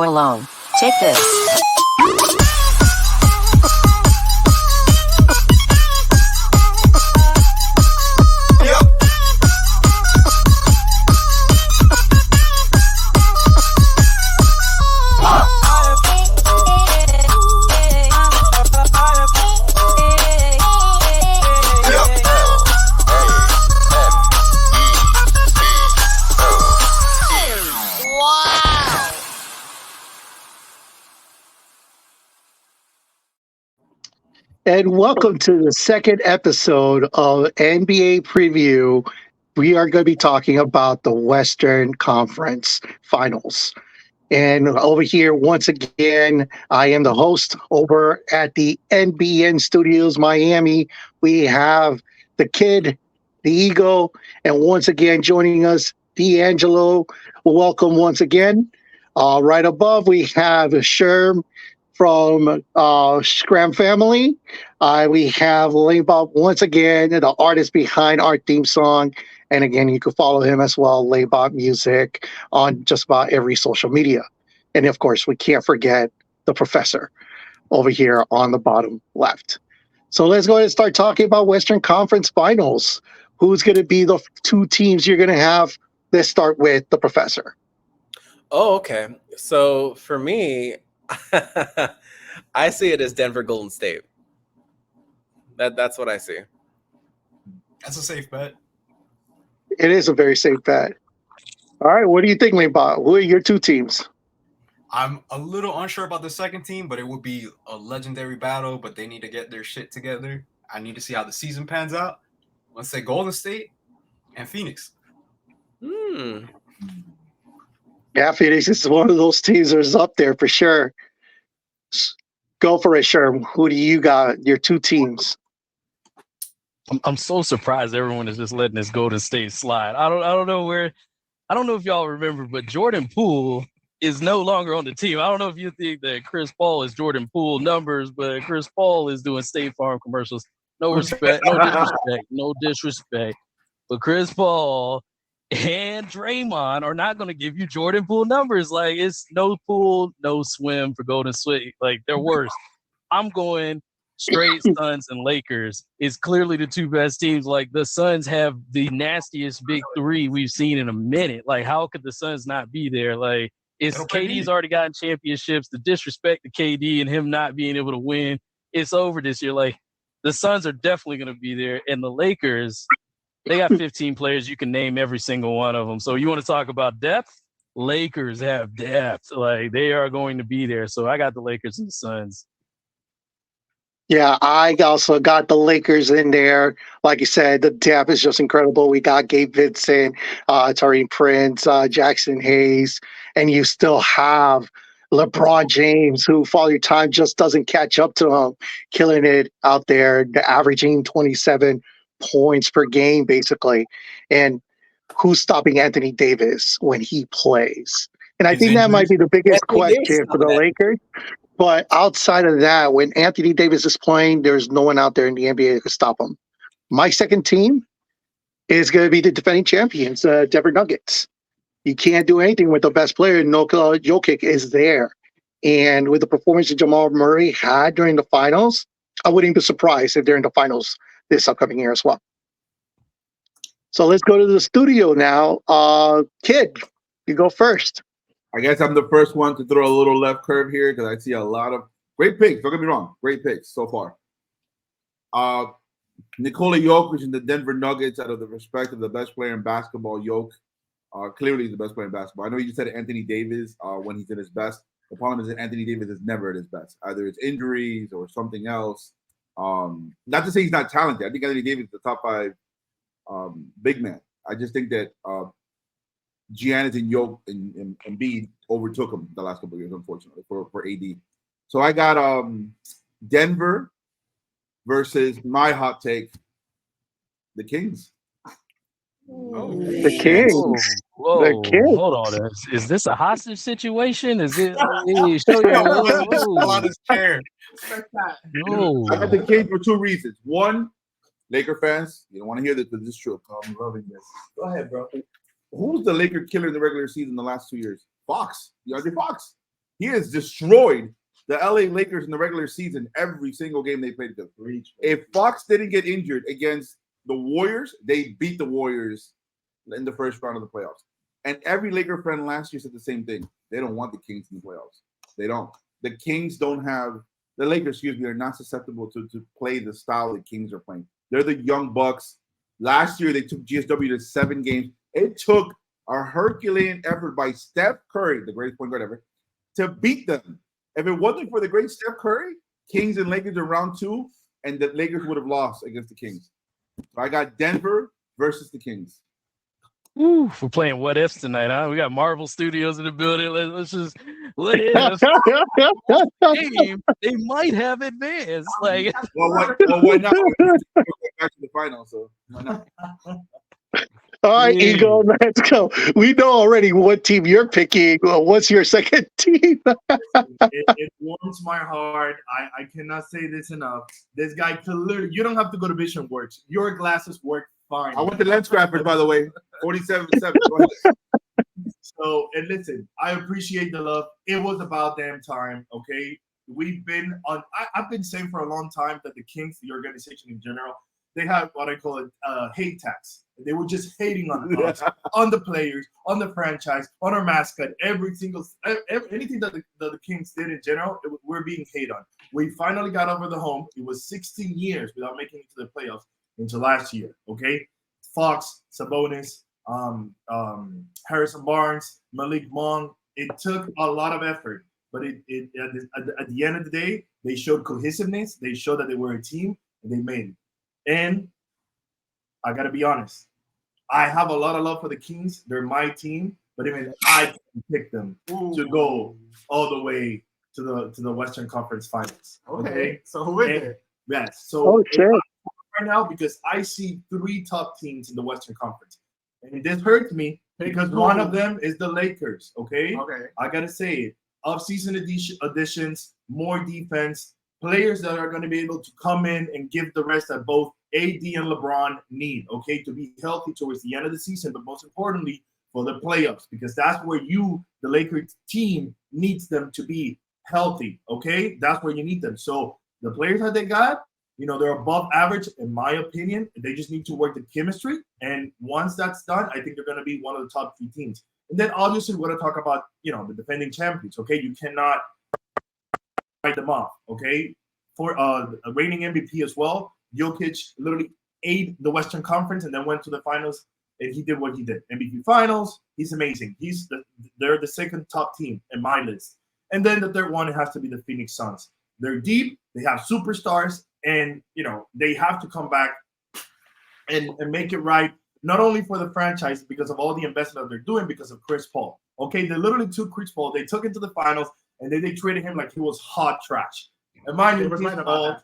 alone. Take this. And welcome to the second episode of NBA Preview. We are going to be talking about the Western Conference Finals. And over here, once again, I am the host over at the NBN Studios Miami. We have the Kid, the Eagle, and once again joining us, D'Angelo. Welcome once again. Right above, we have Sherm from SCRAM family. We have LAMEBOT once again, the artist behind our theme song. And again, you can follow him as well, LAMEBOT Music, on just about every social media. And of course, we can't forget the professor over here on the bottom left. So let's go ahead and start talking about Western Conference Finals. Who's going to be the two teams you're going to have? Let's start with the professor. Oh, okay. So for me, I see it as Denver Golden State. That's what I see. That's a safe bet. It is a very safe bet. All right, what do you think, LAMEBOT? Who are your two teams? I'm a little unsure about the second team, but it would be a legendary battle, but they need to get their shit together. I need to see how the season pans out. Let's say Golden State and Phoenix. Yeah, Phoenix is one of those teams that's up there for sure. Go for it, Sherm. Who do you got? Your two teams. I'm so surprised everyone is just letting this Golden State slide. I don't know if y'all remember, but Jordan Poole is no longer on the team. I don't know if you think that Chris Paul is Jordan Poole numbers, but Chris Paul is doing State Farm commercials. No disrespect. But Chris Paul and Draymond are not going to give you Jordan Poole numbers. Like, it's no pool, no swim for Golden State. Like, they're worse. I'm going straight Suns and Lakers. It's clearly the two best teams. Like, the Suns have the nastiest big three we've seen in a minute. Like, how could the Suns not be there? Like, KD's already gotten championships. The disrespect to KD and him not being able to win, it's over this year. Like, the Suns are definitely going to be there. And the Lakers, they got 15 players. You can name every single one of them. So you want to talk about depth? Lakers have depth. Like, they are going to be there. So I got the Lakers and the Suns. Yeah, I also got the Lakers in there. Like you said, the depth is just incredible. We got Gabe Vincent, Taurean Prince, Jackson Hayes, and you still have LeBron James, who Father Time just doesn't catch up to him, killing it out there, averaging 27 points per game, basically. And who's stopping Anthony Davis when he plays? And I think that might be the biggest question for the Lakers. But outside of that, when Anthony Davis is playing, there's no one out there in the NBA that can stop him. My second team is going to be the defending champions, Denver Nuggets. You can't do anything with the best player. Nikola Jokic is there. And with the performance that Jamal Murray had during the finals, I wouldn't be surprised if they're in the finals this upcoming year as well. So let's go to the studio now. Kid, you go first. I guess I'm the first one to throw a little left curve here because I see a lot of great picks. Don't get me wrong. Great picks so far. Nikola Jokic and the Denver Nuggets, out of the respect of the best player in basketball, clearly the best player in basketball. I know you just said Anthony Davis when he's at his best. The problem is that Anthony Davis is never at his best. Either it's injuries or something else. Not to say he's not talented. I think Anthony Davis is the top 5 big man. I just think that Giannis and Embiid overtook him the last couple of years, unfortunately, for AD. So I got Denver versus my hot take, the Kings. The Kings. Whoa. The Kings. Hold on. Is this a hostage situation? Is it? On his chair. No. I got the Kings for 2 reasons. One, Laker fans, you don't want to hear this, but this is true. I'm loving this. Go ahead, bro. Who's the Laker killer in the regular season the last 2 years? Fox. DeAndre Fox. He has destroyed the LA Lakers in the regular season every single game they played together. If Fox didn't get injured against the Warriors, they beat the Warriors in the first round of the playoffs. And every Laker fan last year said the same thing. They don't want the Kings in the playoffs. They don't. The Kings don't have the Lakers, excuse me, are not susceptible to play the style the Kings are playing. They're the young Bucks. Last year, they took GSW to 7 games. It took a Herculean effort by Steph Curry, the greatest point guard ever, to beat them. If it wasn't for the great Steph Curry, Kings and Lakers in round 2, and the Lakers would have lost against the Kings. So I got Denver versus the Kings. Ooh, we're playing what ifs tonight, huh? We got Marvel Studios in the building. Let's just what if game they might have advanced. Like, well, why not? We're back to the final, so why not? All right, Eagle, let's go. We know already what team you're picking. Well, what's your second team? It warms my heart. I cannot say this enough. This guy could literally, you don't have to go to Vision Works. Your glasses work fine. I went to Lens Crafters, by the way. 47-7. Go ahead. So, and listen, I appreciate the love. It was about damn time, okay? We've been on, I've been saying for a long time that the Kings, the organization in general, they have what I call it hate tax. They were just hating on us, on the players, on the franchise, on our mascot, anything that the Kings did in general, we're being hated on. We finally got over the hump. It was 16 years without making it to the playoffs until last year, okay? Fox, Sabonis, Harrison Barnes, Malik Monk. It took a lot of effort, but at the end of the day, they showed cohesiveness. They showed that they were a team, and they made it. And I got to be honest, I have a lot of love for the Kings. They're my team, but even I can pick them to go all the way to the Western Conference Finals. Okay. So who is it? Yes. So Okay. right now, because I see 3 top teams in the Western Conference. And this hurts me because one of them is the Lakers, okay? Okay. I got to say it. Off-season additions, more defense, players that are going to be able to come in and give the rest that both AD and LeBron need, okay, to be healthy towards the end of the season, but most importantly, for the playoffs, because that's where the Lakers team, needs them to be healthy, okay? That's where you need them. So the players that they got, they're above average, in my opinion. They just need to work the chemistry. And once that's done, I think they're going to be one of the top 3 teams. And then obviously we're going to talk about, the defending champions, okay? You cannot write them off, okay? For a reigning MVP as well, Jokic literally ate the Western Conference and then went to the finals, and he did what he did. MVP Finals, he's amazing. They're the second top team in my list. And then the third one has to be the Phoenix Suns. They're deep, they have superstars, and they have to come back and make it right, not only for the franchise because of all the investment that they're doing because of Chris Paul. Okay, they literally took Chris Paul, they took him to the finals, and then they treated him like he was hot trash. And mind you, Chris Paul,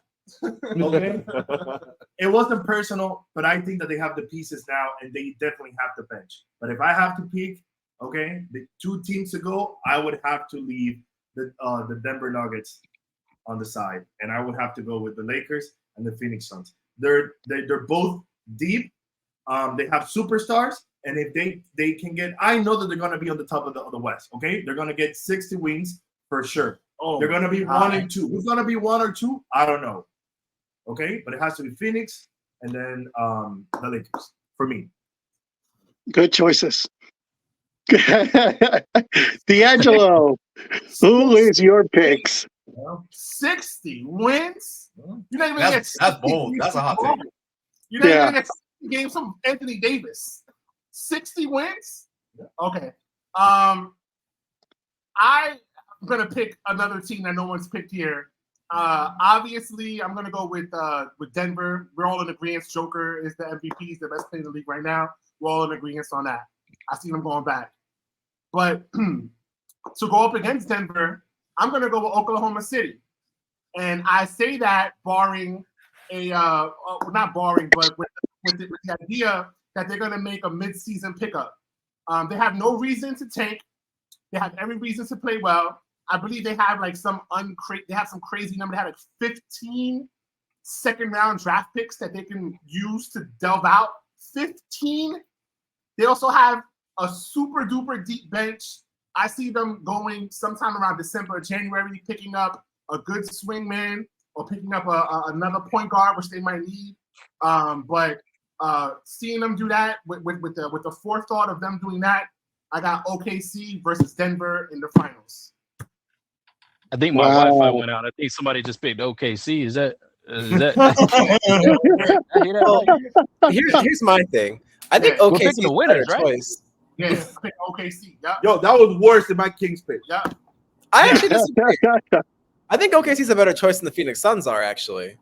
okay, it wasn't personal, but I think that they have the pieces now, and they definitely have the bench. But if I have to pick, okay, the 2 teams to go, I would have to leave the Denver Nuggets on the side, and I would have to go with the Lakers and the Phoenix Suns. They're both deep. They have superstars, and if they can get, I know that they're going to be on the top of the West. Okay, they're going to get 60 wins for sure. They're going to be 1 and 2. Who's going to be 1 or 2? I don't know. Okay, but it has to be Phoenix and then the Lakers for me. Good choices. D'Angelo, who is your picks? 60 wins? You're not even going to get 60 that's bold. That's a hot take. You're not even going to get 60 games from Anthony Davis. 60 wins? Okay. I'm going to pick another team that no one's picked here. Obviously, I'm going to go with Denver. We're all in agreement. Joker is the MVP. He's the best player in the league right now. We're all in agreement on that. I see them going back. But to go up against Denver, I'm going to go with Oklahoma City. And I say that barring not barring, but with the idea that they're going to make a mid-season pickup. They have no reason to tank. They have every reason to play well. I believe they have like some crazy number. They have like 15 second-round draft picks that they can use to delve out. 15. They also have a super-duper deep bench. I see them going sometime around December or January, picking up a good swingman or picking up another point guard, which they might need. But seeing them do that with the forethought of them doing that, I got OKC versus Denver in the finals. I think my Wi-Fi went out. I think somebody just picked OKC. Is that? I hear that right? Here's my thing. I think We're OKC picking is the a winners, better right? choice. Yeah, I pick OKC. Yeah. Yo, that was worse than my Kings pick. Yeah. I actually disagree. I think OKC is a better choice than the Phoenix Suns are, actually.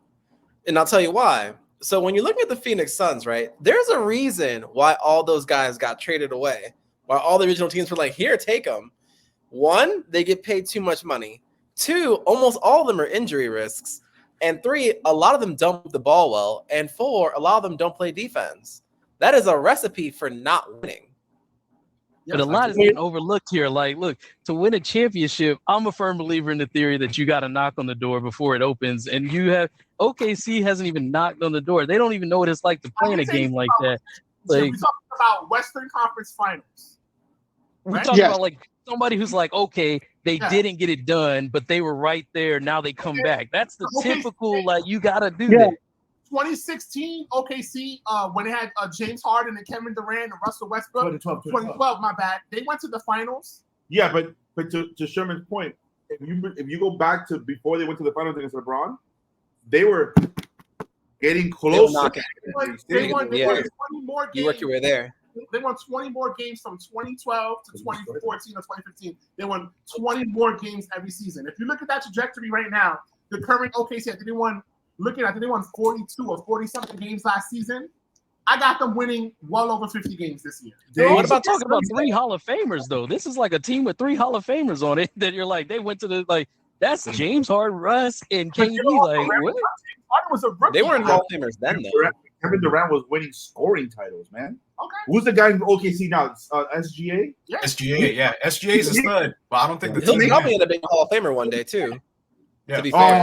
And I'll tell you why. So when you're looking at the Phoenix Suns, right, there's a reason why all those guys got traded away, why all the original teams were like, here, take them. One, they get paid too much money. Two, almost all of them are injury risks. And three, a lot of them don't move the ball well. And four, a lot of them don't play defense. That is a recipe for not winning. But a lot is getting overlooked here. Like, look, to win a championship, I'm a firm believer in the theory that you got to knock on the door before it opens. And you have OKC hasn't even knocked on the door. They don't even know what it's like to play in a game like that. Like, we're talking about Western Conference Finals. we're talking about like somebody who's like, okay, they didn't get it done, but they were right there. Now they come back. That's the typical, like, you got to do that. 2016 OKC, when they had James Harden and Kevin Durant and Russell Westbrook. 2012, my bad. They went to the finals. Yeah, but to Sherman's point, if you go back to before they went to the finals against LeBron, they were getting close. They won 20 more games. You work your way there. They won 20 more games from 2012 to 2014 or 2015. They won 20 more games every season. If you look at that trajectory right now, the current OKC, I think they won 42 or 40 something games last season. I got them winning well over 50 games this year. What about talking about 3 Hall of Famers though? This is like a team with 3 Hall of Famers on it that you're like, they went to the, like, that's James Harden, Russ, and KD. Like, what? Harden was a rookie. They weren't Hall of Famers then, though. Kevin Durant was winning scoring titles, man. Okay. Who's the guy from OKC now? SGA? Yeah. SGA, yeah. SGA is a stud, but I don't think the He'll team. probably end up being a Hall of Famer one day, too. Yeah. To be fair.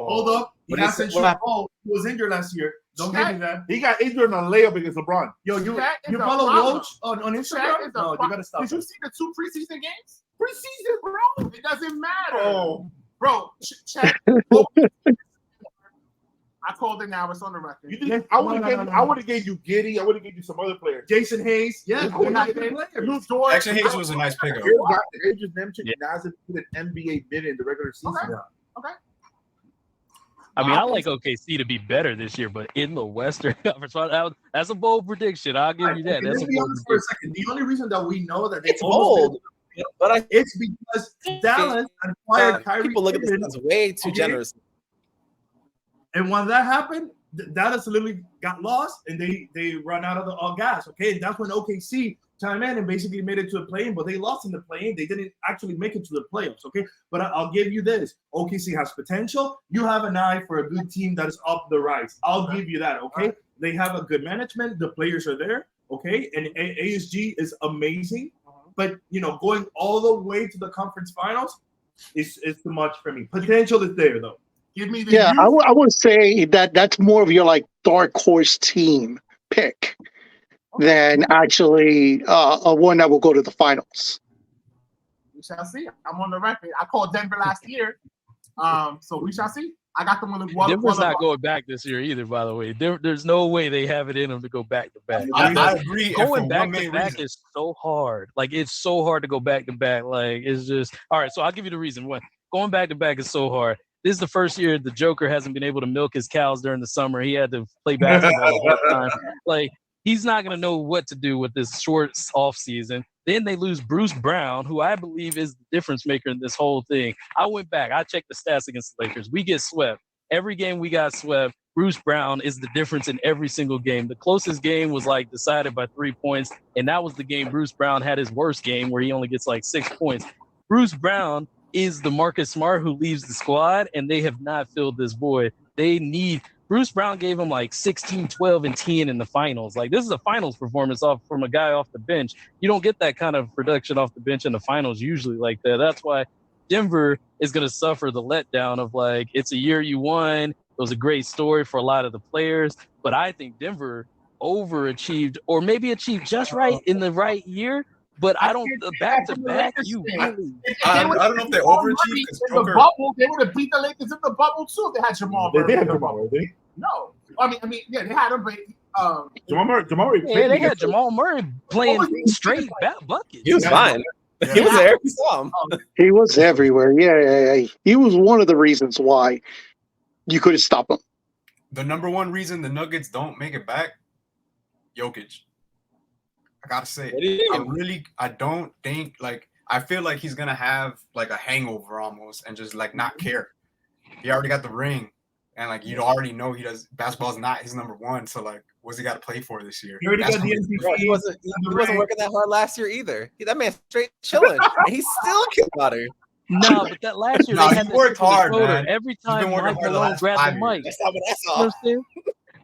Hold up. He What has is it? injured. Oh, he was injured last year. Don't give me that. He got injured on a layup against LeBron. Yo, you That is a follow problem. Roach on That Instagram? is a No, you problem. gotta stop. Did you see the 2 preseason games? Preseason, bro. It doesn't matter. Oh. Bro, check. I called it now. It's on the record. I would have gave you Giddy. I would have gave you some other players. Jason Hayes. Yeah, Jackson Hayes was a nice pickup. Agent Nemchik hasn't put an NBA bid in the regular season. Okay. I mean, I like OKC to be better this year, but in the Western Conference, that's a bold prediction. I'll give you that. That's Let's a be bold honest for a prediction. second. The only reason that we know that they It's bold. But it's because Dallas acquired Kyrie. People look at this as way too generous. And when that happened, Dallas literally got lost and they run out of the gas. Okay, and that's when OKC chime in and basically made it to the play-in, but they lost in the play-in. They didn't actually make it to the playoffs. Okay, but I'll give you this: OKC has potential. You have an eye for a good team that is up the rise. I'll give you that. Okay, they have a good management. The players are there. Okay, and ASG is amazing. But going all the way to the conference finals is too much for me. Potential is there though. Give me the I would say that's more of your like dark horse team pick than actually a one that will go to the finals. We shall see. I'm on the record. I called Denver last year, so we shall see. I got them on the Denver's not going back this year either, by the way. There's no way they have it in them to go back to back. I agree. Going back to back is so hard. Like, it's so hard to go back to back. Like, it's just all right. So I'll give you the reason. One, going back to back is so hard. This is the first year the Joker hasn't been able to milk his cows during the summer. He had to play basketball the whole time. Like, he's not going to know what to do with this short off season. Then they lose Bruce Brown, who I believe is the difference maker in this whole thing. I went back. I checked the stats against the Lakers. We get swept. Every game we got swept, Bruce Brown is the difference in every single game. The closest game was like decided by 3 points, and that was the game Bruce Brown had his worst game where he only gets like 6 points. Bruce Brown is the Marcus Smart who leaves the squad, and they have not filled this void. Bruce Brown gave him like 16, 12, and 10 in the finals. Like, this is a finals performance from a guy off the bench. You don't get that kind of production off the bench in the finals usually like that. That's why Denver is going to suffer the letdown of, like, it's a year you won. It was a great story for a lot of the players, but I think Denver overachieved or maybe achieved just right in the right year, But I don't back to back. You I really don't know if they overachieved because in the Joker. bubble. They would have beat the Lakers in the bubble too if they had Jamal Murray. They in had the Jamal, bubble. they? No, I mean, yeah, they had him, but Jamal Murray. yeah, they had Jamal Murray playing straight buckets. He was fine. Yeah. He was there. We saw him. He was everywhere. Yeah. He was one of the reasons why you couldn't stop him. The number one reason the Nuggets don't make it back, Jokic. I gotta say, What do you mean? I don't think I feel like he's gonna have like a hangover almost and just like not care. He already got the ring, and like you'd already know he does. Basketball's not his number one, so like, what's he got to play for this year? He already got the Bro, MVP. he wasn't working that hard last year either. That man straight chilling, and he's still killed butter. No, but that last year No, they he had that worked shit with the hard, quota. man. Every He's been time working Mike hard the Malone last grabbed 5 the mic, That's not what I you saw. understand?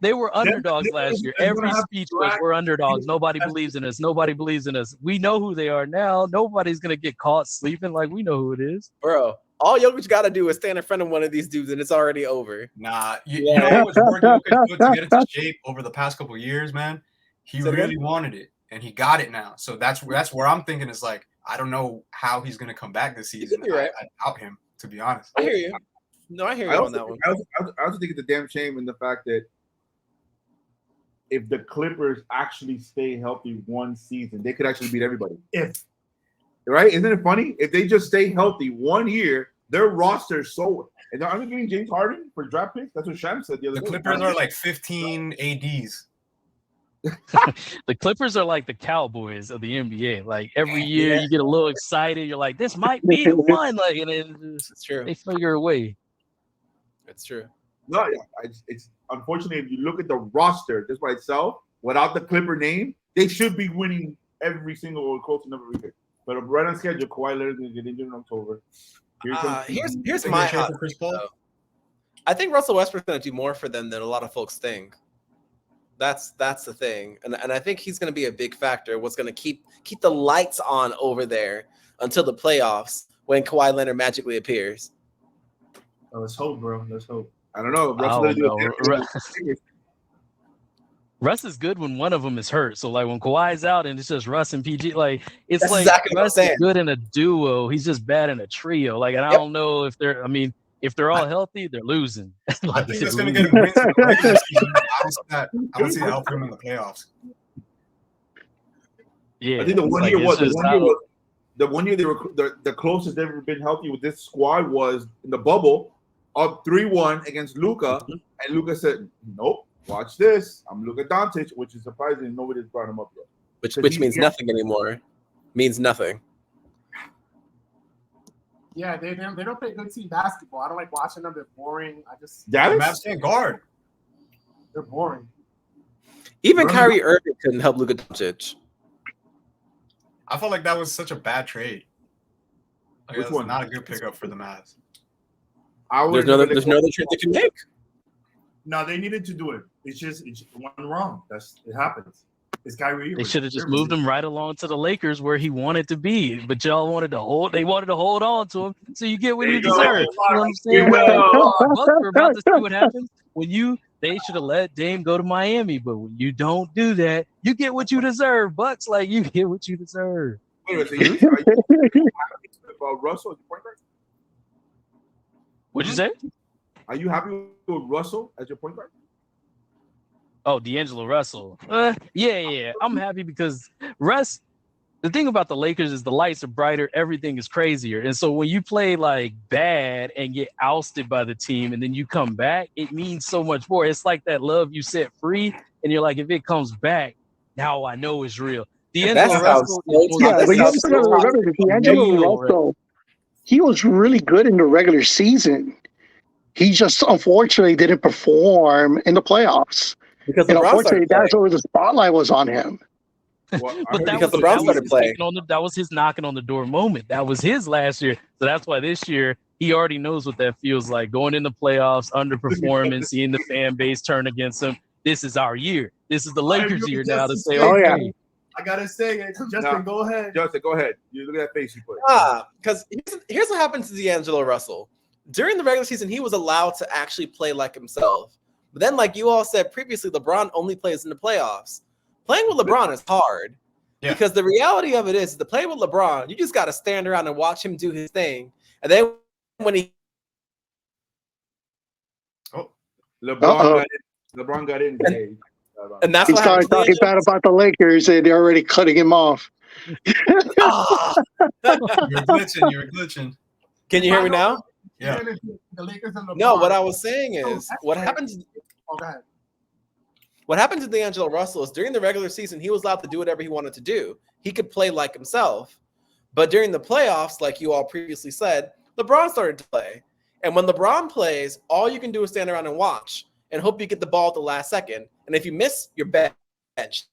They were underdogs last year. they're Every gonna have speech to was, drag- "We're underdogs. Nobody believes in us. Nobody believes in us." We know who they are now. Nobody's gonna get caught sleeping. Like we know who it is. Bro, all Jokic got to do is stand in front of one of these dudes, and it's already over. Nah, you know what's working Jokic good to get into shape over the past couple of years, man. He Say it really again? wanted it, and he got it now. So that's where I'm thinking is like, I don't know how he's gonna come back this season. be right. I doubt him, to be honest. I hear you. No, I hear I you on also, that one. I also think it's a damn shame in the fact that if the Clippers actually stay healthy one season, they could actually beat everybody. Right? Isn't it funny? If they just stay healthy 1 year, their roster is so. And I'm getting James Harden for draft picks. That's what Sherm said the other The day. Clippers are like 15 ADs. The Clippers are like the Cowboys of the NBA. Like every year, you get a little excited. You're like, "This might be the one." Like, and then It's true. they figure a way. It's true. No, yeah, it's unfortunately if you look at the roster just by itself, without the Clipper name, they should be winning every single or close to number year. But right on schedule, Kawhi Leonard is going to get injured in October. Here's Think my they trade hot for Chris take, Paul? though. I think Russell Westbrook's going to do more for them than a lot of folks think. That's the thing, and I think he's going to be a big factor. What's going to keep the lights on over there until the playoffs when Kawhi Leonard magically appears. Oh, let's hope, bro. Let's hope. I don't know. I don't know. Russell Russ is good when one of them is hurt. So like when Kawhi's out and it's just Russ and PG, like it's That's like exactly what I'm Russ is saying. good in a duo. He's just bad in a trio. Like, and I Yep. don't know if they're. I mean, if they're all healthy, they're losing. I Like, think they're that's going to losing. get him wins in the regular season. I don't see that help him in the playoffs. Yeah, I think the it's one like, year it's was just how- the 1 year they were the closest they've ever been healthy with this squad was in the bubble, up 3-1 against Luka, and Luka said, "Nope, watch this. I'm Luka Doncic," which is surprising. Nobody's brought him up yet. Which means nothing anymore. Means nothing. Yeah, they don't play good team basketball. I don't like watching them. They're boring. The Dallas? Mavs can't guard. They're boring. Even Kyrie Irving couldn't help Luka Doncic. I felt like that was such a bad trade. Like, Which that's one? not a good pickup for the Mavs. There's no other trade they can make. No, they needed to do it. It's one wrong. It happens. It's Kyrie. They should have just moved him right along to the Lakers where he wanted to be, but y'all wanted to hold. They wanted to hold on to him, so you get what There you you go. deserve. You know what I'm saying? Bucks are about to see what happens when they should have let Dame go to Miami, but when you don't do that, you get what you deserve. Bucks, like you get what you deserve. Wait a minute, so are you happy with Russell as your point guard? What'd you say? Are you happy with Russell as your point guard? Oh, D'Angelo Russell. Yeah. I'm happy because Russ. The thing about the Lakers is the lights are brighter, everything is crazier, and so when you play like bad and get ousted by the team, and then you come back, it means so much more. It's like that love you set free, and you're like, if it comes back, now I know it's real. D'Angelo Russell. Yeah, but you also got to remember that D'Angelo Russell, he was really good in the regular season. He just unfortunately didn't perform in the playoffs. Because And LeBron unfortunately, started that's playing. where the spotlight was on him. Well, But that Because was, LeBron that started was playing. that was his knocking on the door moment. That was his last year. So that's why this year he already knows what that feels like. Going in the playoffs, underperforming, seeing the fan base turn against him. This is our year. This is the Lakers' year now to say, Oh, yeah. okay. I gotta say it. Justin, No. go ahead. Justin, go ahead. You look at that face you put. Because here's what happened to D'Angelo Russell. During the regular season, he was allowed to actually play like himself. But then, like you all said previously, LeBron only plays in the playoffs. Playing with LeBron is hard. Yeah. Because the reality of it is, to play with LeBron, you just got to stand around and watch him do his thing. And then when he LeBron got in today. and that's He what happened started talking to bad about the Lakers, and they're already cutting him off. You're glitching. Can you hear me now? Yeah. The Lakers and LeBron. No, what I was saying is what happens. Oh, go ahead. What happened to D'Angelo Russell is during the regular season, he was allowed to do whatever he wanted to do. He could play like himself. But during the playoffs, like you all previously said, LeBron started to play. And when LeBron plays, all you can do is stand around and watch and hope you get the ball at the last second. And if you miss, you're benched.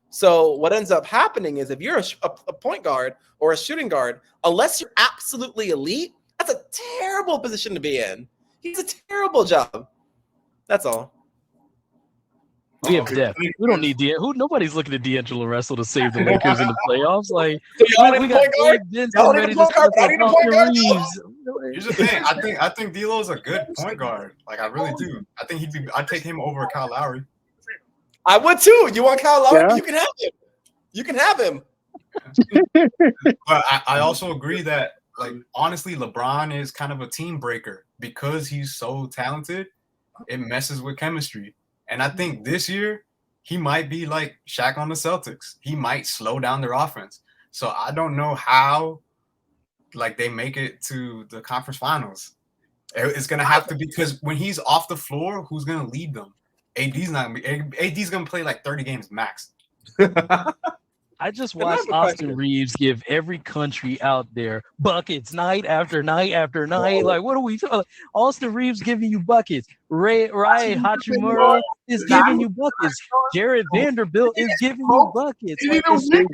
So what ends up happening is if you're a point guard or a shooting guard, unless you're absolutely elite, that's a terrible position to be in. He's a terrible job. That's all. We have depth. We don't need nobody's looking at D'Angelo Russell to save the Lakers in the playoffs. Like we got Gabe Vincent ready to step up Austin Reeves. Here's the thing. I think D'Lo's a good point guard. Like I really do. I think I'd take him over Kyle Lowry. I would too. You want Kyle Lowry? Yeah. You can have him. You can have him. But I also agree that, like, honestly, LeBron is kind of a team breaker because he's so talented. It messes with chemistry. And I think this year he might be like Shaq on the Celtics. He might slow down their offense. So I don't know how, like, they make it to the conference finals. It's gonna have to be because when he's off the floor, who's gonna lead them? AD's gonna play like 30 games max. I just watched Austin Reeves give every country out there buckets night after night after night. Like, what are we talking? Austin Reeves giving you buckets. Ryan Hachimura is giving you buckets. Jared Vanderbilt is giving you buckets. Gabe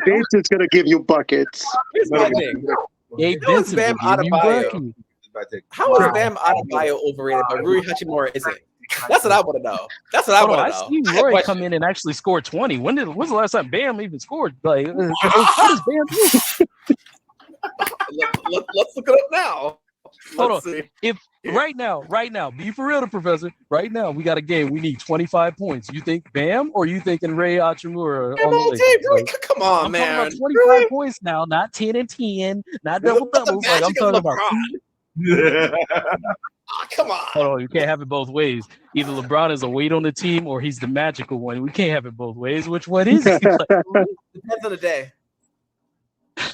Vincent's going to give you buckets. Here's my thing. Gabe How is Vincent Bam will give you Adebayo? buckets. How is Bam Adebayo overrated, but Rui Hachimura isn't? That's what I want to know. That's what I want to know. I seen Roy come in and actually score 20. When's the last time Bam even scored? Like, what is Bam doing? Let's look it up now. Hold on. If right now, be for real, Professor. Right now, we got a game. We need 25 points. You think Bam or you thinking Ray Hachimura? Come on, I'm man. talking about 25 points now, not 10 and 10, not double doubles. Like I'm talking about. Oh, come on. Hold on, you can't have it both ways. Either LeBron is a weight on the team or he's the magical one. We can't have it both ways. Which one is it? Depends on the day. I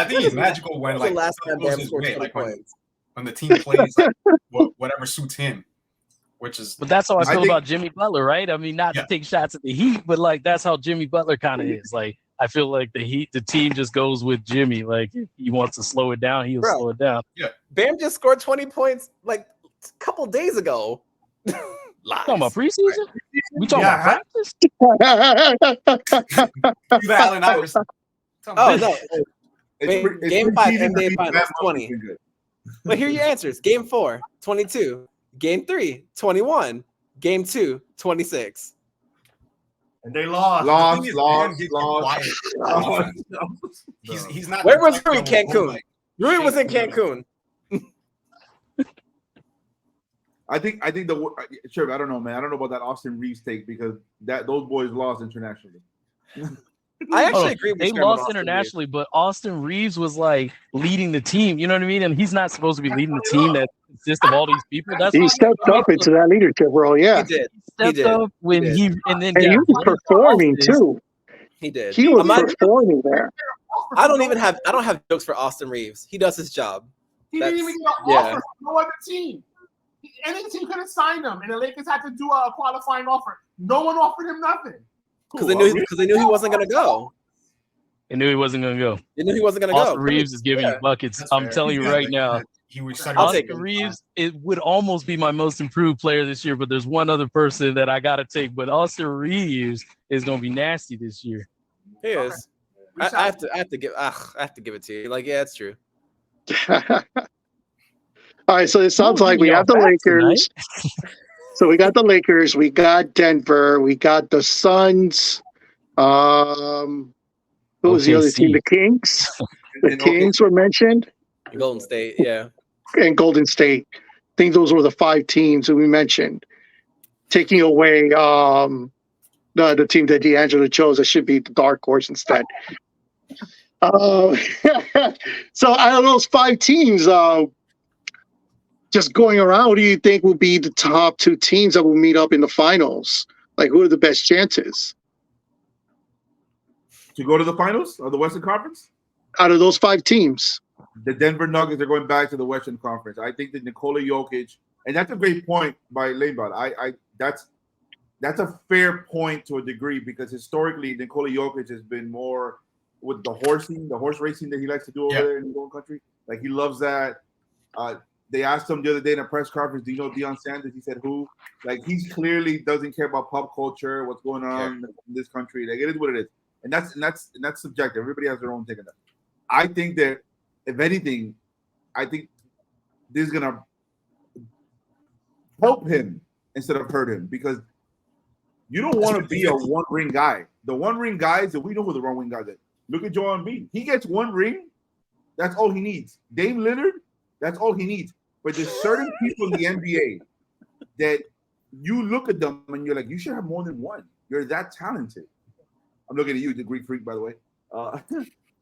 think he's magical when When's like the last time Bam his scored way, 20 like points? when the team plays like, whatever suits him, which is. But that's how I feel about Jimmy Butler, right? I mean, not Yeah. to take shots at the Heat, but like that's how Jimmy Butler kind of is. Like I feel like the team just goes with Jimmy. Like if he wants to slow it down, he'll slow it down. Yeah. Bam just scored 20 points like a couple days ago. Talking about preseason? We talking about practice? He's Allen Iverson. Oh no. It's Game 5 preseason, NBA he's Finals been 20. good. But here are your answers. Game 4, 22. Game 3, 21. Game 2, 26. And they lost. The thing is, Bam gets quiet. He's not. Where was Rui? Cancun. Rui was in Cancun. I think sure. I don't know, man. I don't know about that Austin Reeves take because those boys lost internationally. I actually agree with they Sherm lost on Austin internationally, but Austin Reeves was like leading the team. You know what I mean? And he's not supposed to be leading the team that consists of all these people. That's He stepped up into that leadership role, yeah. Reeves. He did. stepped up when he and then And he was performing Austin. too. He did. He was performing there. I don't have jokes for Austin Reeves. He does his job. He didn't even get an offer from no other team. Any team could have signed him, and the Lakers had to do a qualifying offer. No one offered him nothing. Because they knew he wasn't gonna go. They knew he wasn't going to go. They knew he wasn't gonna Austin go. Reeves is giving you buckets. I'm telling you right now. He was Austin Reeves, it would almost be my most improved player this year, but there's one other person that I got to take. But Austin Reeves is going to be nasty this year. He is. I have to give it to you. Like, yeah, it's true. All right, so it sounds like we have the Lakers. So we got the Lakers, we got Denver, we got the Suns. Who was the other team? The Kings. The Kings were mentioned. Golden State, yeah. And Golden State. I think those were the 5 teams that we mentioned. Taking away the team that D'Angelo chose. That should be the dark horse instead. So out of those 5 teams, just going around, what do you think will be the top 2 teams that will meet up in the finals? Like, who are the best chances to go to the finals of the Western Conference? Out of those 5 teams, the Denver Nuggets are going back to the Western Conference. I think that Nikola Jokic, and that's a great point by LAMEBOT. That's a fair point to a degree, because historically Nikola Jokic has been more with the horse racing that he likes to do over there in his own country. Like, he loves that. They asked him the other day in a press conference, do you know Deion Sanders? He said, who? Like, he clearly doesn't care about pop culture, what's going on in this country. Like, it is what it is. And that's subjective. Everybody has their own take on that. I think that, if anything, I think this is gonna help him instead of hurt him, because you don't want to be a one-ring guy. The one-ring guys, and we know who the one-ring guys are. Look at Joel Embiid. He gets 1 ring. That's all he needs. Dame Lillard, that's all he needs. But there's certain people in the NBA that you look at them and you're like, you should have more than 1. You're that talented. I'm looking at you, the Greek freak, by the way.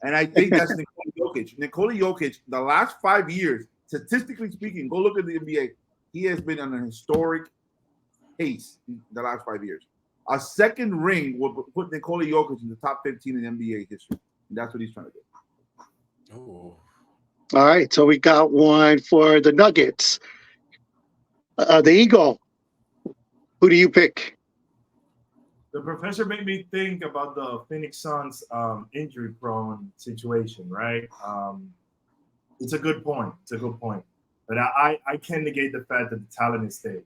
And I think that's Nikola Jokic. Nikola Jokic, the last 5 years, statistically speaking, go look at the NBA. He has been on a historic pace the last 5 years. A second ring will put Nikola Jokic in the top 15 in NBA history. And that's what he's trying to do. Ooh. all right. So we got one for the Nuggets. The Eagle. Who do you pick? The professor made me think about the Phoenix Suns injury-prone situation, right? It's a good point. But I can't negate the fact that the talent is there,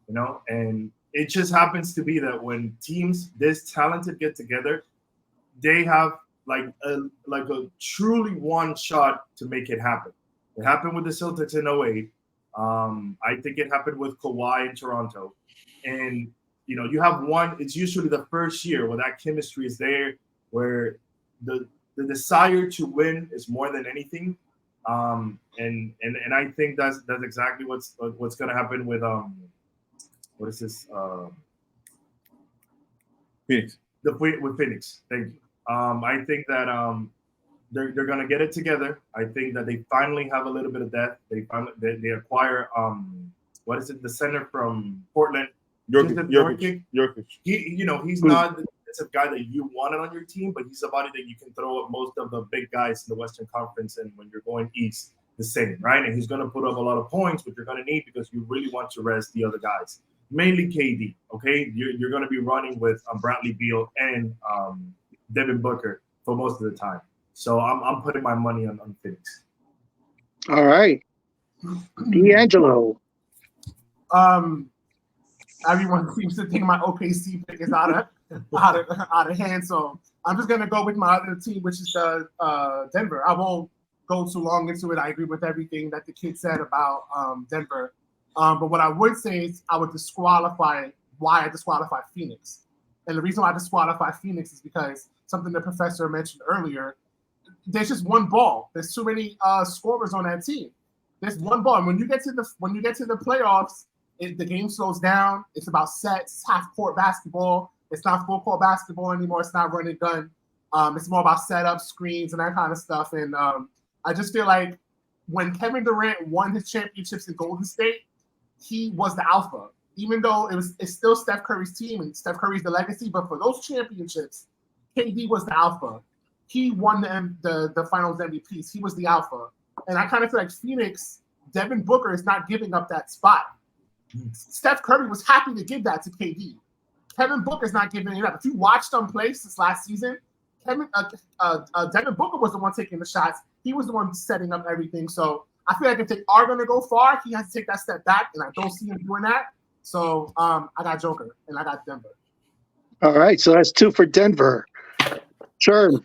you know? And it just happens to be that when teams this talented get together, they have like a truly one shot to make it happen. It happened with the Celtics in 08. I think it happened with Kawhi in Toronto. And you know, you have one, it's usually the first year where that chemistry is there, where the desire to win is more than anything. And I think that's exactly what's going to happen with what is this? Phoenix. With Phoenix. Thank you. I think that they're going to get it together. I think that they finally have a little bit of depth. They acquire what is it? The center from Portland. Jokic. He's not the defensive guy that you wanted on your team, but he's somebody that you can throw up most of the big guys in the Western Conference, and when you're going east, the same, right? And he's going to put up a lot of points, which you're going to need because you really want to rest the other guys, mainly KD. Okay, you're going to be running with Bradley Beal and Devin Booker for most of the time. So I'm putting my money on Phoenix. All right, D'Angelo. Everyone seems to think my OKC pick is out of hand, so I'm just gonna go with my other team, which is Denver. I won't go too long into it. I agree with everything that the kid said about Denver, but what I would say is I would disqualify Phoenix, and the reason why I disqualify Phoenix is because something the professor mentioned earlier. There's just one ball. There's too many scorers on that team. There's one ball, and when you get to the playoffs. The game slows down. It's about sets, half-court basketball. It's not full-court basketball anymore. It's not run and gun. It's more about setup, screens, and that kind of stuff. And I just feel like when Kevin Durant won his championships in Golden State, he was the alpha. Even though it's still Steph Curry's team and Steph Curry's the legacy, but for those championships, KD was the alpha. He won the Finals MVPs. He was the alpha. And I kind of feel like Phoenix, Devin Booker is not giving up that spot. Steph Curry was happy to give that to KD. Kevin Booker's not giving it up. If you watched them play since last season, Devin Booker was the one taking the shots. He was the one setting up everything. So I feel like if they are going to go far, he has to take that step back, and I don't see him doing that. So I got Joker, and I got Denver. All right, so that's 2 for Denver. Sherm.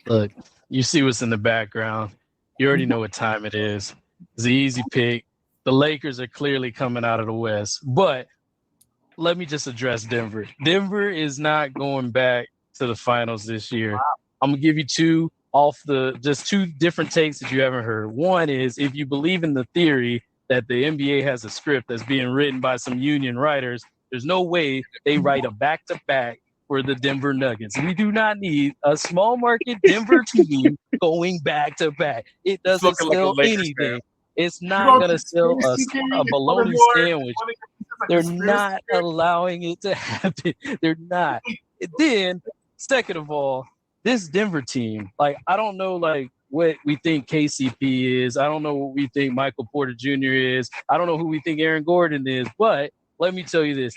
Look, you see what's in the background. You already know what time it is. It's an easy pick. The Lakers are clearly coming out of the West, but let me just address Denver. Denver is not going back to the finals this year. Wow. I'm gonna give you two different takes that you haven't heard. One is if you believe in the theory that the NBA has a script that's being written by some union writers, There's no way they write a back-to-back for the Denver Nuggets. We do not need a small market Denver team going back-to-back. It doesn't sell anything. It's not going to sell a bologna sandwich. They're not allowing it to happen. They're not. Then, second of all, this Denver team, like, I don't know, like, what we think KCP is. I don't know what we think Michael Porter Jr. is. I don't know who we think Aaron Gordon is. But let me tell you this.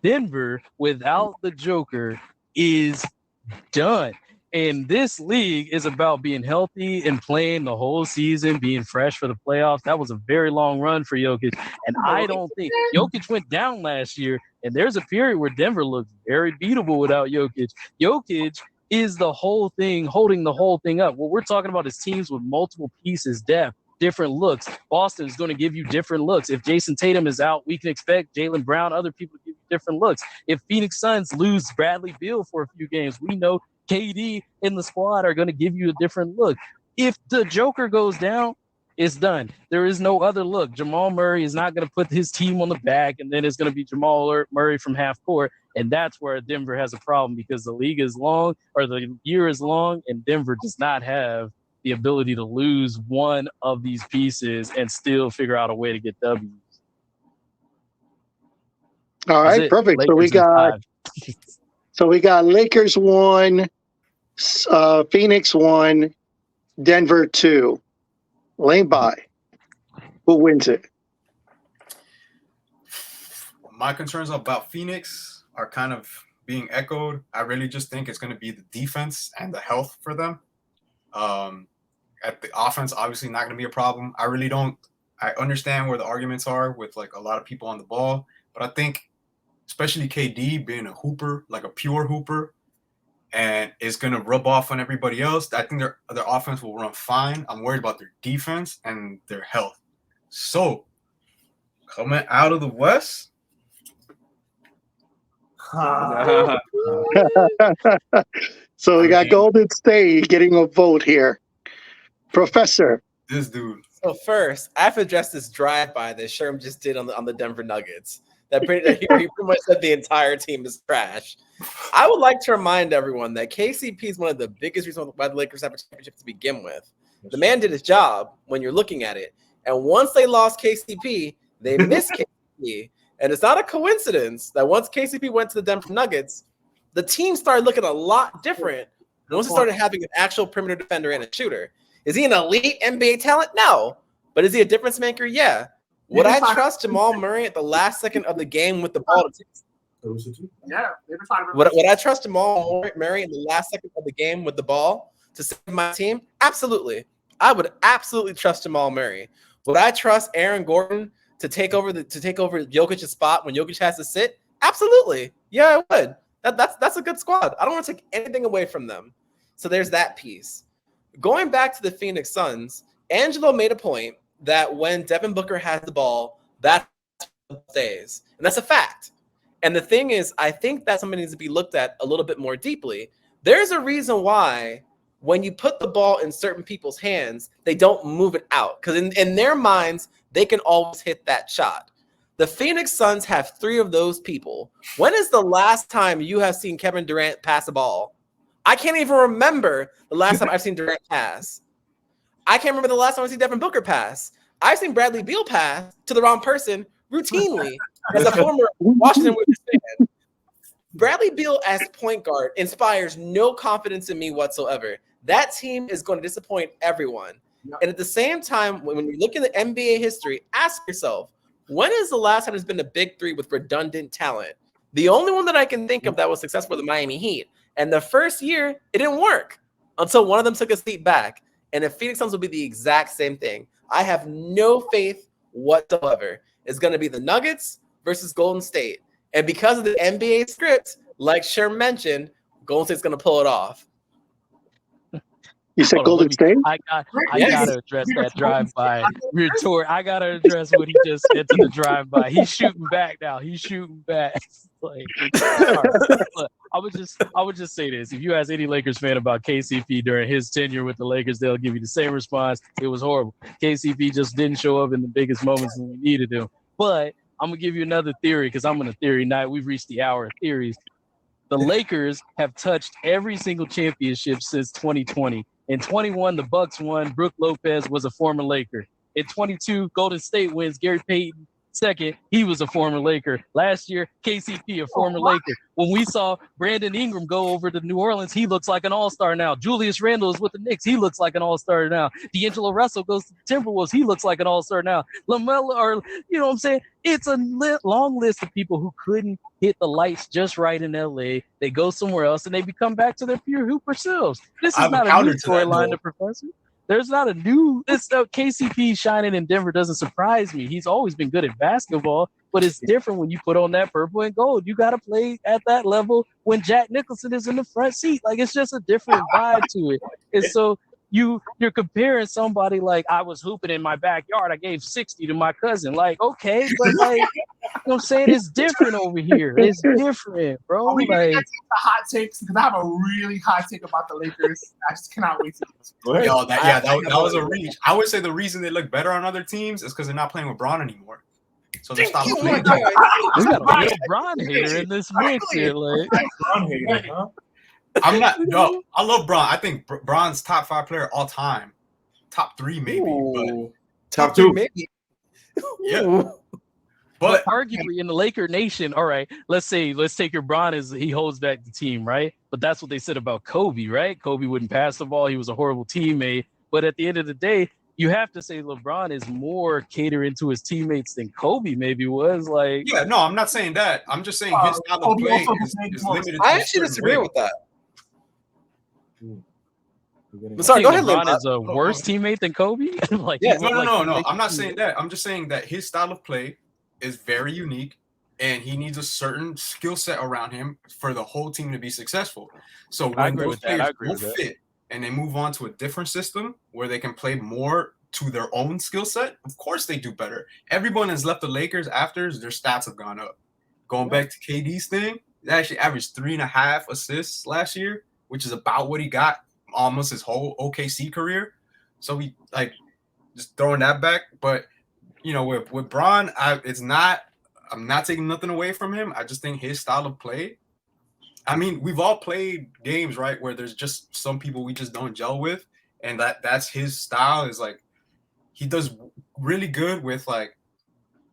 Denver, without the Joker, is done. And this league is about being healthy and playing the whole season, being fresh for the playoffs. That was a very long run for Jokic. And I don't think Jokic went down last year. And there's a period where Denver looked very beatable without Jokic. Jokic is the whole thing, holding the whole thing up. What we're talking about is teams with multiple pieces, depth, different looks. Boston is going to give you different looks. If Jason Tatum is out, we can expect Jaylen Brown, other people to give you different looks. If Phoenix Suns lose Bradley Beal for a few games, we know KD in the squad are going to give you a different look. If the Joker goes down, it's done. There is no other look. Jamal Murray is not going to put his team on the back, and then it's going to be Jamal Murray from half court. And that's where Denver has a problem, because the league is long, or the year is long, and Denver does not have the ability to lose one of these pieces and still figure out a way to get W's. All right, perfect. So we got Lakers 1, Phoenix 1, Denver 2. LAMEBOT. Who wins it? My concerns about Phoenix are kind of being echoed. I really just think it's going to be the defense and the health for them. At the offense, obviously not going to be a problem. I understand where the arguments are with like a lot of people on the ball, but I think especially KD being a hooper, like a pure hooper, and is going to rub off on everybody else. I think their offense will run fine. I'm worried about their defense and their health. So, coming out of the West. So we got Golden State getting a vote here. Professor. This dude. So first, I have to address this drive-by that Sherm just did on the Denver Nuggets. He pretty much said the entire team is trash. I would like to remind everyone that KCP is one of the biggest reasons why the Lakers have a championship to begin with. The man did his job when you're looking at it. And once they lost KCP, they missed KCP. And it's not a coincidence that once KCP went to the Denver Nuggets, the team started looking a lot different once they started having an actual perimeter defender and a shooter. Is he an elite NBA talent? No. But is he a difference maker? Yeah. Would I trust Jamal Murray at the last second of the game with the ball? Yeah. Would I trust Jamal Murray in the last second of the game with the ball to save my team? Absolutely. I would absolutely trust Jamal Murray. Would I trust Aaron Gordon to take over Jokic's spot when Jokic has to sit? Absolutely. Yeah, I would. That's a good squad. I don't want to take anything away from them. So there's that piece. Going back to the Phoenix Suns, Angelo made a point that when Devin Booker has the ball, that's what stays. And that's a fact. And the thing is, I think that something needs to be looked at a little bit more deeply. There's a reason why when you put the ball in certain people's hands, they don't move it out. Because in their minds, they can always hit that shot. The Phoenix Suns have 3 of those people. When is the last time you have seen Kevin Durant pass a ball? I can't even remember the last time I've seen Durant pass. I can't remember the last time I seen Devin Booker pass. I've seen Bradley Beal pass to the wrong person routinely as a former Washington Wizards fan. Bradley Beal as point guard inspires no confidence in me whatsoever. That team is going to disappoint everyone. And at the same time, when you look at the NBA history, ask yourself, when is the last time there's been a big 3 with redundant talent? The only one that I can think of that was successful was the Miami Heat. And the first year, it didn't work until one of them took a seat back. And the Phoenix Suns will be the exact same thing. I have no faith whatsoever. It's going to be the Nuggets versus Golden State. And because of the NBA script, like Sherm mentioned, Golden State's going to pull it off. You said Golden State? I gotta address that drive-by retort. I gotta address what he just said to the drive-by. He's shooting back now. He's shooting back. Like, look, I would just say this: if you ask any Lakers fan about KCP during his tenure with the Lakers, they'll give you the same response. It was horrible. KCP just didn't show up in the biggest moments when we needed him. But I'm gonna give you another theory because I'm on a theory night. We've reached the hour of theories. The Lakers have touched every single championship since 2020. In 21, the Bucks won. Brook Lopez was a former Laker. In 22, Golden State wins. Gary Payton second. He was a former Laker. Last year, KCP, a former Laker. When we saw Brandon Ingram go over to New Orleans, he looks like an all-star now. Julius Randle is with the Knicks. He looks like an all-star now. D'Angelo Russell goes to the Timberwolves. He looks like an all-star now. LaMelo, or you know what I'm saying? It's a long list of people who couldn't hit the lights just right in LA. They go somewhere else and they become back to their pure hooper selves. This is not a new storyline to Professor. There's not a new. It's KCP shining in Denver doesn't surprise me. He's always been good at basketball, but it's different when you put on that purple and gold. You got to play at that level when Jack Nicholson is in the front seat. Like it's just a different vibe to it. And so you're comparing somebody like I was hooping in my backyard. I gave 60 to my cousin. Like okay, but like you know what I'm saying, it's different over here. It's different, bro. Are we gonna Like get to the hot takes? Because I have a really hot take about the Lakers. I just cannot wait to get Yo, that was a reach. I would say the reason they look better on other teams is because they're not playing with Braun anymore. So they're stopping playing. we got a real Bron hater in this mix here. Like Bron hater, huh? I'm not. No, I love Braun. I think Braun's top 5 player all time, top 3 maybe. But Top 2. maybe. yeah. But arguably in the Laker nation, all right, let's take your Bron as he holds back the team, right? But that's what they said about Kobe, right? Kobe wouldn't pass the ball. He was a horrible teammate. But at the end of the day, you have to say LeBron is more catering to his teammates than Kobe maybe was. Like, yeah, no, I'm not saying that. I'm just saying his style of play is limited. I to actually a certain disagree way. with that. I Sorry, think go ahead, LeBron Lynn. is a worse teammate than Kobe. Like, Yes. he's like- No. I'm not saying that. I'm just saying that his style of play is very unique, and he needs a certain skill set around him for the whole team to be successful. So when those players don't fit and they move on to a different system where they can play more to their own skill set, of course they do better. Everyone has left the Lakers after their stats have gone up. Going back to KD's thing, he actually averaged 3.5 assists last year, which is about what he got almost his whole OKC career. So we like just throwing that back. But you know, with Bron, I'm not taking nothing away from him. I just think his style of play. I mean, we've all played games, right, where there's just some people we just don't gel with, and that's his style. Is like he does really good with like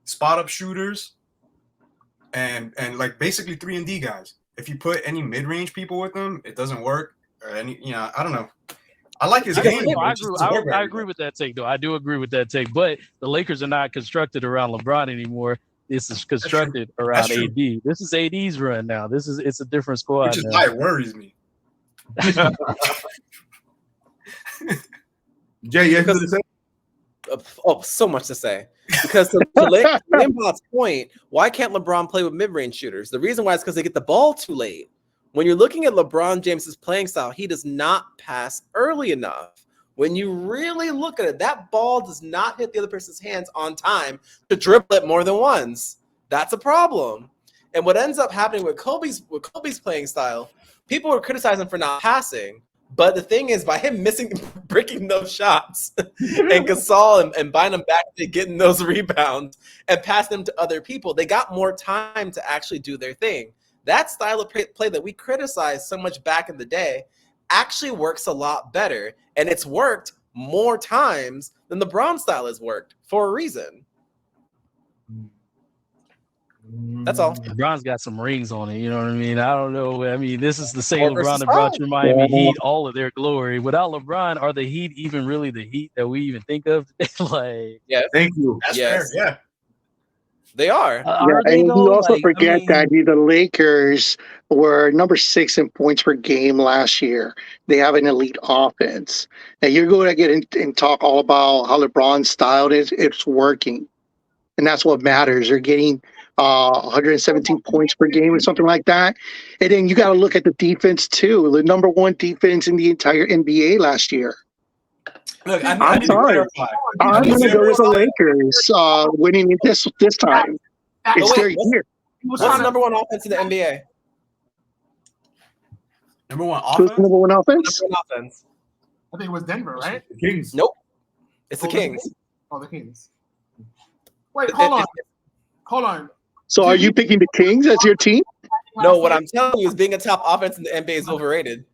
spot up shooters and like basically 3-and-D guys. If you put any mid range people with them, it doesn't work. Or any, I don't know. I like his game. I agree with that take, though. I do agree with that take. But the Lakers are not constructed around LeBron anymore. This is constructed around AD. This is AD's run now. It's a different squad. Which is why it worries me. Jay, you have to say? Oh, so much to say. Because to LaMEBOT's point, why can't LeBron play with mid-range shooters? The reason why is because they get the ball too late. When you're looking at LeBron James's playing style, he does not pass early enough. When you really look at it, that ball does not hit the other person's hands on time to dribble it more than once. That's a problem. And what ends up happening with Kobe's playing style, people are criticizing him for not passing. But the thing is, by him breaking those shots and Gasol and buying them back to getting those rebounds and passing them to other people, they got more time to actually do their thing. That style of play that we criticized so much back in the day actually works a lot better. And it's worked more times than the LeBron style has worked for a reason. That's all. LeBron's got some rings on it. You know what I mean? I don't know. I mean, this is the same LeBron that brought you Miami Heat all of their glory. Without LeBron, are the Heat even really the Heat that we even think of? Like, yeah, thank you. That's fair. Yeah, they are. And you also forget that the Lakers were number 6 in points per game last year. They have an elite offense. And you're going to get in and talk all about how LeBron's style is. It's working. And that's what matters. You're getting 117 points per game or something like that. And then you got to look at the defense too. The number 1 defense in the entire NBA last year. Look, I'm sorry. I'm going to go with the Lakers winning it this time. It's their year. What's the number 1 offense in the NBA? Number 1 Who's offense? the number 1 offense? Number 1 offense. I think it was Denver, right? The Kings. Nope. It's the Kings. Oh, the Kings. Wait, hold on. Hold on. So are you picking the Kings as your team? No, what I'm telling you is being a top offense in the NBA is overrated.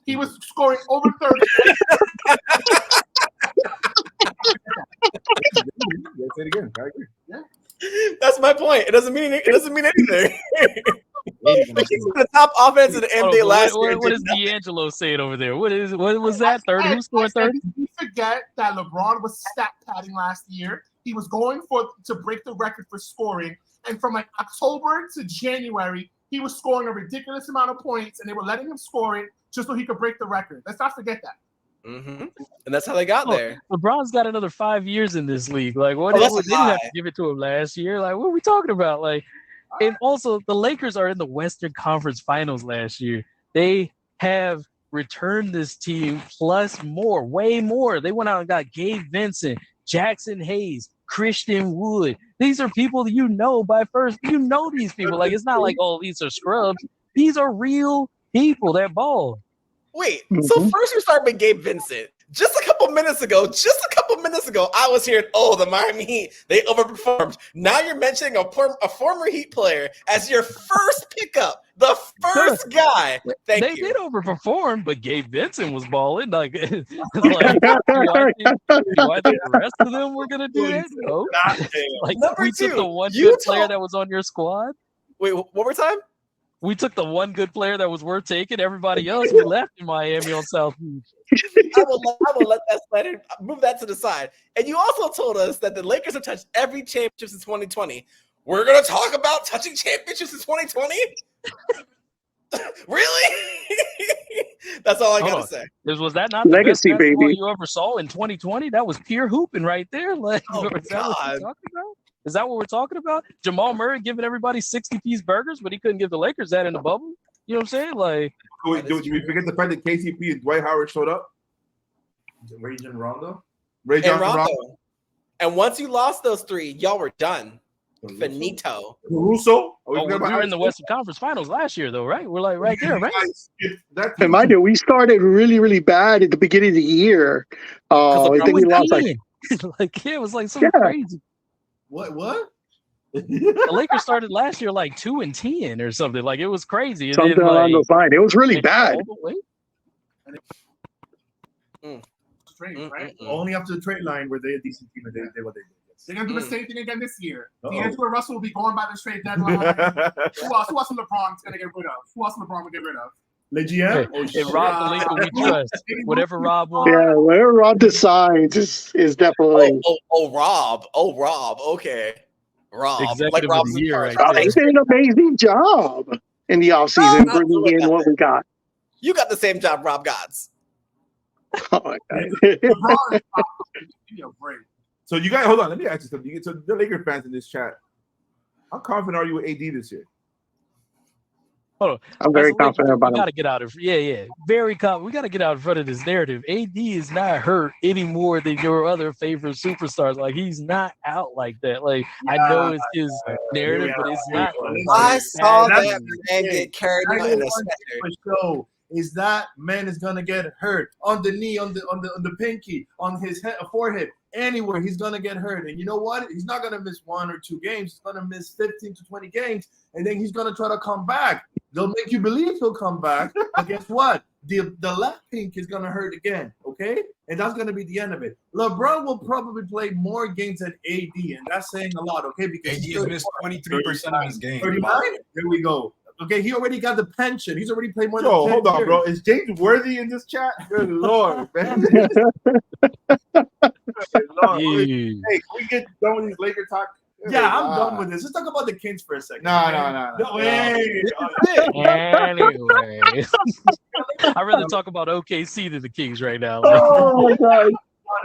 He was scoring over 30. Let's say it again. I agree. That's my point. It doesn't mean anything. The Kings were the top offense in the NBA last year. What is D'Angelo saying over there? What was that? 30? Who scored 30? You forget that LeBron was stat padding last year. He was going to break the record for scoring, and from like October to January, he was scoring a ridiculous amount of points, and they were letting him score it just so he could break the record. Let's not forget that. Mm-hmm. And that's how they got there. LeBron's got another 5 years in this league. Like, what? Oh, that's They a didn't have lie. to give it to him last year. Like, what are we talking about? Like, and also the Lakers are in the Western Conference Finals last year. They have returned this team plus more, way more. They went out and got Gabe Vincent, Jackson Hayes, Christian Wood. These are people that you know by first. You know these people. Like, it's not like, oh, these are scrubs. These are real people that ball. Wait, so first you start with Gabe Vincent. Just a couple minutes ago, I was hearing, oh, the Miami Heat, they overperformed. Now you're mentioning a former Heat player as your first pickup, the first guy. They did overperform, but Gabe Vincent was balling. Like, do I think the rest of them were gonna do that? No. Like, we took the one good player that was on your squad. Wait, one more time? We took the one good player that was worth taking. Everybody else we left in Miami on South Beach. I will let that slide in. Move that to the side. And you also told us that the Lakers have touched every championship since 2020. We're going to talk about touching championships in 2020? Really? That's all I got to say. Was that not the legacy, best basketball baby? you ever saw in 2020? That was pure hooping right there. Like, Oh, is that what you're talking about? Is that what we're talking about? Jamal Murray giving everybody 60-piece burgers, but he couldn't give the Lakers that in the bubble? You know what I'm saying? Like, Did we forget the fact that KCP and Dwight Howard showed up? Ray John Rondo. Ray John Rondo. And once you lost those three, y'all were done. Finito. Caruso. we were in the Western Conference Finals last year, though, right? We're like right there, right? And mind you, we started really, really bad at the beginning of the year. I think we lost like it was like something crazy. What? The Lakers started last year like 2-10 or something. Like, it was crazy. Something along those lines. It was really bad. Trade, right? Only after the trade line were they a decent team and they did what they did. They're gonna do the same thing again this year. D'Angelo Russell will be going by the trade deadline. Who else LeBron's gonna get rid of? Who else LeBron will get rid of? Legion? And Rob Pelinka, we trust. Whatever Rob wants. Yeah, whatever Rob decides is definitely. Rob. Okay. Rob. Executive like Rob's of the year, right? They did an amazing job in the offseason bringing in what we got. You got the same job Rob got. Oh my God. LeBron is great. So you guys, hold on. Let me ask you something. So the Lakers fans in this chat, how confident are you with AD this year? Hold on. I'm very confident about him. We got to get out of very confident. We got to get out in front of this narrative. AD is not hurt any more than your other favorite superstars. Like, he's not out like that. Like, I know it's his narrative, but it's not. I saw that man get carried out in a show. Is that man is gonna get hurt on the knee, on the pinky, on his head, forehead, anywhere he's gonna get hurt. And you know what? He's not gonna miss 1 or 2 games. He's gonna miss 15 to 20 games, and then he's gonna try to come back. They'll make you believe he'll come back, but guess what? The left pink is gonna hurt again, okay? And that's gonna be the end of it. LeBron will probably play more games than AD, and that's saying a lot, okay? Because AD has missed 23% of his games. 39. There we go. Okay, he already got the pension. He's already played more than 10 hold on, years. bro. Is James Worthy in this chat? Good Lord, man. Lord. Hey, can we get done with these Laker talk? Yeah, I'm done with this. Let's talk about the Kings for a second. No. Way. Anyway, I'd rather talk about OKC than the Kings right now. Oh my God!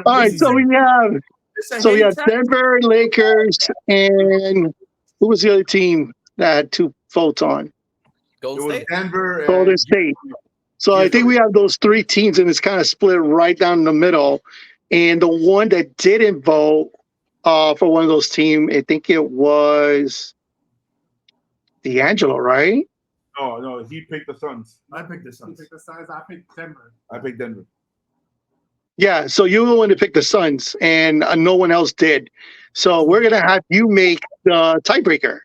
All right, so we have Denver, Lakers, and who was the other team that had 2 votes on? Golden State. Denver, Golden State. So I think we have those 3 teams, and it's kind of split right down the middle. And the one that didn't vote for one of those teams, I think it was D'Angelo, right? No, he picked the Suns. I picked the Suns. You pick the Suns. I picked Denver. I picked Denver. Yeah, so you were the one to pick the Suns, and no one else did. So we're gonna have you make the tiebreaker: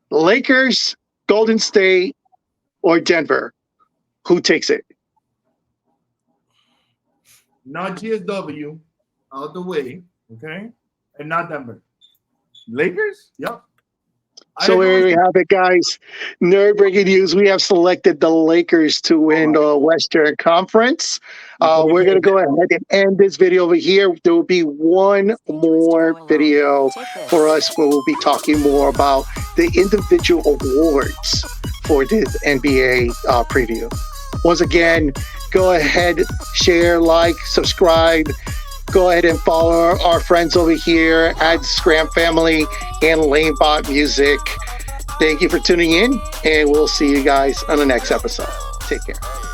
Lakers, Golden State, or Denver. Who takes it? Not GSW, out the way, okay, and not Denver. Lakers? Yep. So there we have it, guys. Nerd breaking news. We have selected the Lakers to win the Western Conference. We're going to go ahead and end this video over here. There will be one more video for us where we'll be talking more about the individual awards for the NBA preview. Once again, go ahead, share, like, subscribe. Go ahead and follow our friends over here at SCRAM Family and LAMEBOT Music. Thank you for tuning in, and we'll see you guys on the next episode. Take care.